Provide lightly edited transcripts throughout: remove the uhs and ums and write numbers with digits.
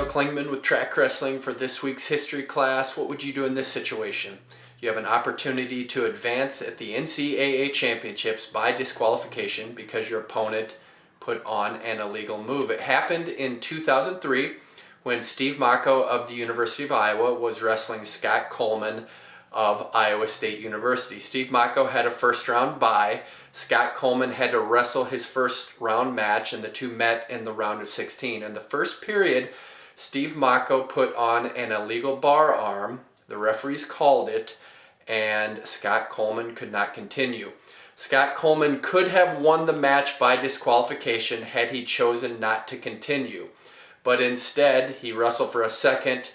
Klingman with Track Wrestling for this week's history class. What would you do in this situation? You have an opportunity to advance at the NCAA championships by disqualification because your opponent put on an illegal move. It happened in 2003 when Steve Mocco of the University of Iowa was wrestling Scott Coleman of Iowa State University. Steve Mocco had a first round bye. Scott Coleman had to wrestle his first round match, and the two met in the round of 16. In the first period, Steve Mocco put on an illegal bar arm. The referees called it, and Scott Coleman could not continue. Scott Coleman could have won the match by disqualification had he chosen not to continue. But instead, he wrestled for a second,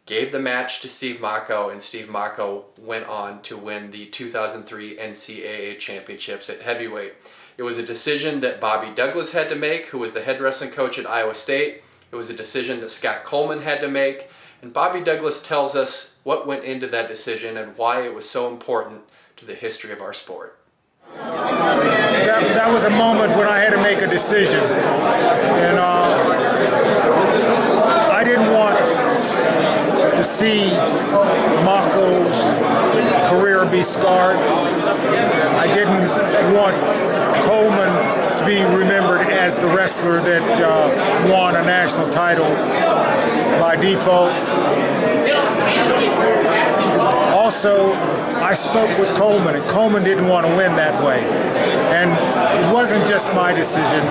gave the match to Steve Mocco, and Steve Mocco went on to win the 2003 NCAA championships at heavyweight. It was a decision that Bobby Douglas had to make, who was the head wrestling coach at Iowa State. It was a decision that Scott Coleman had to make, and Bobby Douglas tells us what went into that decision and why it was so important to the history of our sport. That was a moment when I had to make a decision, and I didn't want to see Mocco's career be scarred. I didn't want Coleman to be remembered as the wrestler that won a national title by default. Also, I spoke with Coleman, and Coleman didn't want to win that way. And it wasn't just my decision,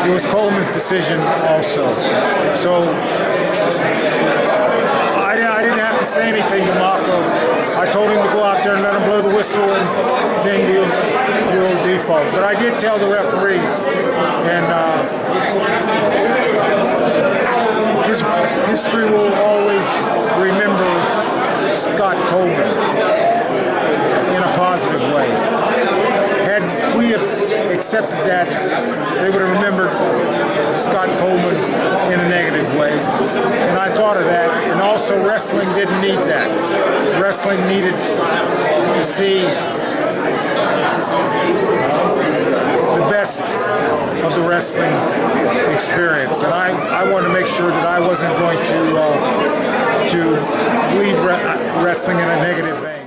it was Coleman's decision also. So I didn't have to say anything to Mocco. I told him to go out there and let him blow the whistle, and then we'll default. But I did tell the referees, and history will always remember Scott Coleman in a positive way. Had we have accepted that, they would have remembered Scott Coleman in a negative way. And I thought of that. And also, wrestling didn't need that. Wrestling needed to see the best of the wrestling experience. And I wanted to make sure that I wasn't going to leave wrestling in a negative vein.